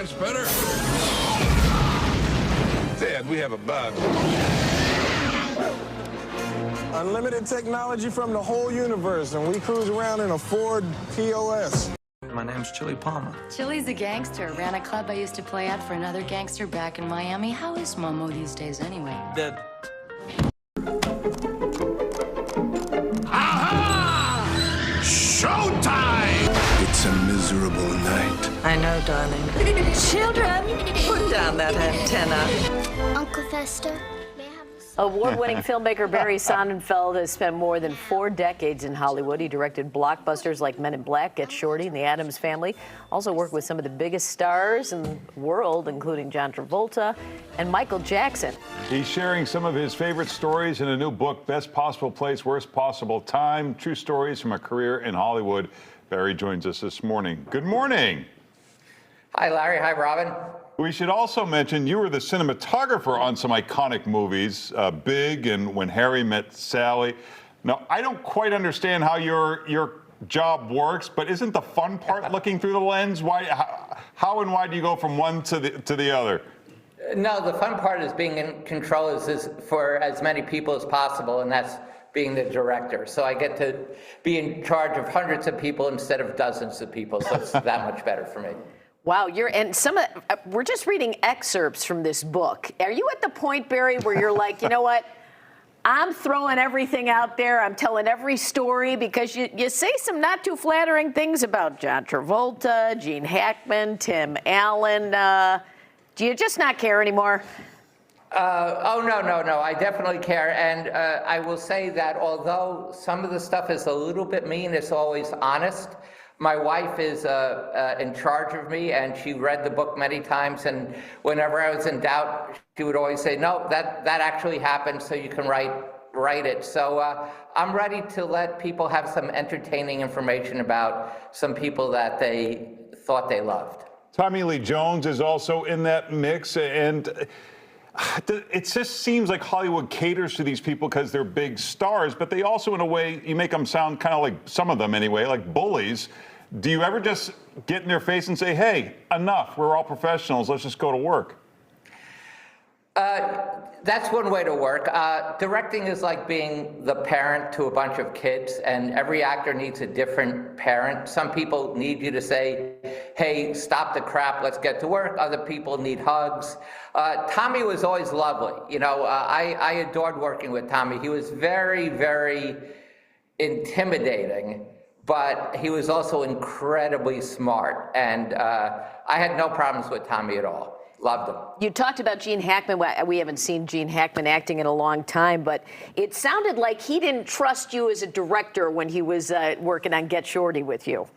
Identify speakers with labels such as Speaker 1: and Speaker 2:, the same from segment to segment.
Speaker 1: gets better. Dad, we have a bug.
Speaker 2: Unlimited technology from the whole universe, and we cruise around in a Ford POS.
Speaker 3: My name's Chili Palmer.
Speaker 4: Chili's a gangster. Ran a club I used to play at for another gangster back in Miami. How is Momo these days anyway?
Speaker 3: Dead.
Speaker 1: Aha! Showtime!
Speaker 5: It's a miserable night.
Speaker 6: I know, darling. Children, put down that antenna.
Speaker 7: Uncle Fester, may I have this?
Speaker 8: Award-winning filmmaker Barry Sonnenfeld has spent more than 4 decades in Hollywood. He directed blockbusters like Men in Black, Get Shorty, and The Addams Family. Also worked with some of the biggest stars in the world, including John Travolta and Michael Jackson.
Speaker 9: He's sharing some of his favorite stories in a new book, Best Possible Place, Worst Possible Time, True Stories from a Career in Hollywood. Barry joins us this morning. Good morning.
Speaker 10: Hi, Larry. Hi, Robin.
Speaker 9: We should also mention you were the cinematographer on some iconic movies, Big and When Harry Met Sally. Now, I don't quite understand how your job works, but isn't the fun part looking through the lens? How and why do you go from one to the other?
Speaker 10: No, the fun part is being in control is for as many people as possible, and that's being the director. So I get to be in charge of hundreds of people instead of dozens of people, so it's that much better for me.
Speaker 8: Wow, we're just reading excerpts from this book. Are you at the point, Barry, where you're like, you know what? I'm throwing everything out there. I'm telling every story, because you say some not too flattering things about John Travolta, Gene Hackman, Tim Allen. Do you just not care anymore?
Speaker 10: Oh, no. I definitely care. And I will say that although some of the stuff is a little bit mean, it's always honest. My wife is in charge of me, and she read the book many times, and whenever I was in doubt, she would always say, no, that actually happened, so you can write it. So I'm ready to let people have some entertaining information about some people that they thought they loved.
Speaker 9: Tommy Lee Jones is also in that mix, and it just seems like Hollywood caters to these people because they're big stars, but they also, in a way, you make them sound kind of like, some of them anyway, like bullies. Do you ever just get in their face and say, hey, enough, we're all professionals, let's just go to work?
Speaker 10: That's one way to work. Directing is like being the parent to a bunch of kids, and every actor needs a different parent. Some people need you to say, hey, stop the crap, let's get to work. Other people need hugs. Tommy was always lovely. You know, I adored working with Tommy. He was very, very intimidating, but he was also incredibly smart. And I had no problems with Tommy at all. Loved him.
Speaker 8: You talked about Gene Hackman. We haven't seen Gene Hackman acting in a long time, but it sounded like he didn't trust you as a director when he was working on Get Shorty with you.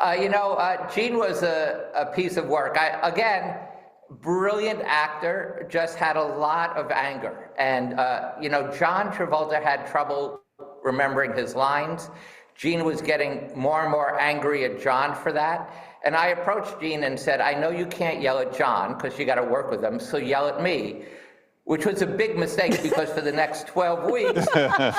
Speaker 10: Gene was a piece of work. Again, brilliant actor, just had a lot of anger. And, John Travolta had trouble remembering his lines. Gene was getting more and more angry at John for that. And I approached Gene and said, I know you can't yell at John because you got to work with him, so yell at me, which was a big mistake because for the next 12 weeks,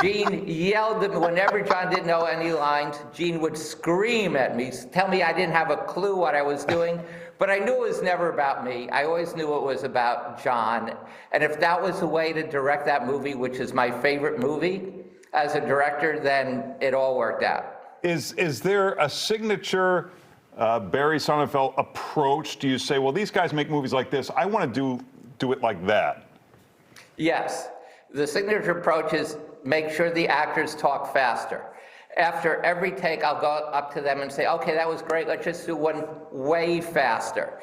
Speaker 10: Gene yelled at me. Whenever John didn't know any lines, Gene would scream at me, tell me I didn't have a clue what I was doing. But I knew it was never about me. I always knew it was about John. And if that was a way to direct that movie, which is my favorite movie as a director, then it all worked out.
Speaker 9: Is there a signature Barry Sonnenfeld approach? Do you say, well, these guys make movies like this, I want to do it like that?
Speaker 10: Yes. The signature approach is make sure the actors talk faster. After every take, I'll go up to them and say, okay, that was great, let's just do one way faster.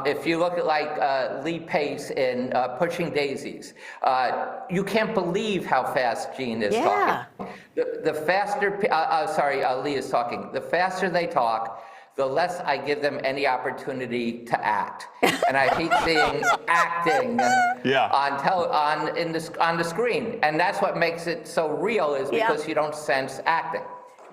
Speaker 10: If you look at Lee Pace in Pushing Daisies, you can't believe how fast Gene is talking. The faster, Lee is talking, the faster they talk, the less I give them any opportunity to act. And I hate seeing acting on the screen. And that's what makes it so real, is because you don't sense acting.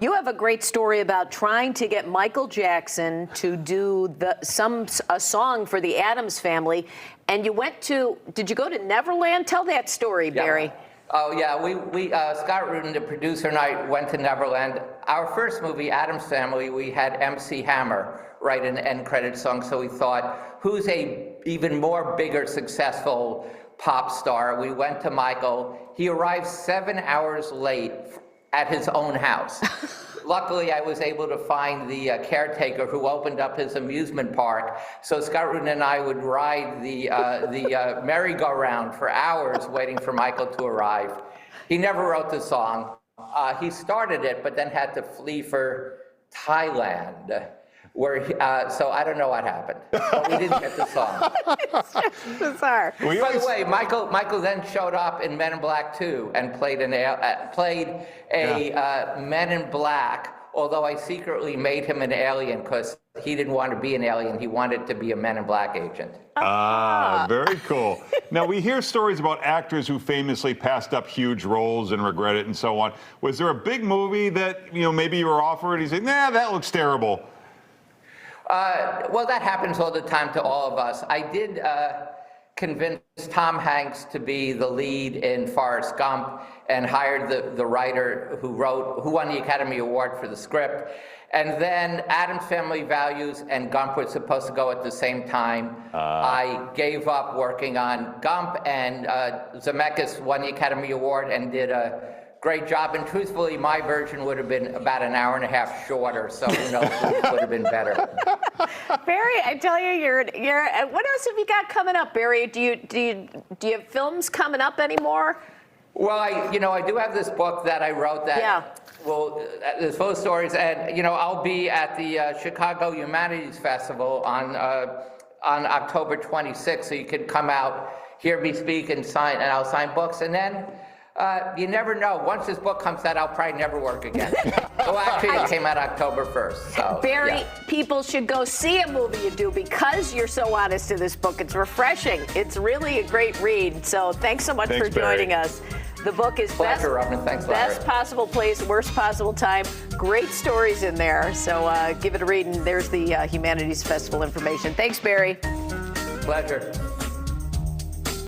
Speaker 8: You have a great story about trying to get Michael Jackson to do a song for the Addams Family, and you went to, did you go to Neverland? Tell that story, Barry.
Speaker 10: Oh yeah, we Scott Rudin, the producer, and I went to Neverland. Our first movie, Addams Family, we had MC Hammer write an end credit song. So we thought, who's a even more bigger successful pop star? We went to Michael. He arrived 7 hours late at his own house. Luckily, I was able to find the caretaker who opened up his amusement park. So Scott Rudin and I would ride the merry-go-round for hours waiting for Michael to arrive. He never wrote the song. He started it, but then had to flee for Thailand, where so I don't know what happened. But we didn't get the song.
Speaker 8: It's bizarre.
Speaker 10: By the way, Michael then showed up in Men in Black 2 and played a Men in Black, although I secretly made him an alien because he didn't want to be an alien. He wanted to be a Men in Black agent.
Speaker 9: Very cool. Now, we hear stories about actors who famously passed up huge roles and regret it and so on. Was there a big movie that, maybe you were offered and you said, nah, that looks terrible?
Speaker 10: Well, that happens all the time to all of us. I did convince Tom Hanks to be the lead in Forrest Gump and hired the writer who won the Academy Award for the script. And then Addams Family Values and Gump were supposed to go at the same time. I gave up working on Gump, and Zemeckis won the Academy Award and did a great job. And truthfully, my version would have been about an hour and a half shorter, so who knows, it would have been better.
Speaker 8: Barry, I tell you, you're. What else have you got coming up, Barry? Do you have films coming up anymore?
Speaker 10: Well, I do have this book that I wrote that.
Speaker 8: Yeah.
Speaker 10: Well, there's full of stories, and I'll be at the Chicago Humanities Festival on October 26th, so you can come out, hear me speak, and I'll sign books, and then. You never know. Once this book comes out, I'll probably never work again. Well, actually, it came out October 1st. So,
Speaker 8: Barry,
Speaker 10: yeah.
Speaker 8: people should go see a movie you do because you're so honest to this book. It's refreshing. It's really a great read. So thanks so much for joining us. The book is
Speaker 10: Pleasure, Robin. Thanks, Larry.
Speaker 8: Best Possible Place, Worst Possible Time. Great stories in there. So give it a read. And there's the Humanities Festival information. Thanks, Barry.
Speaker 10: Pleasure.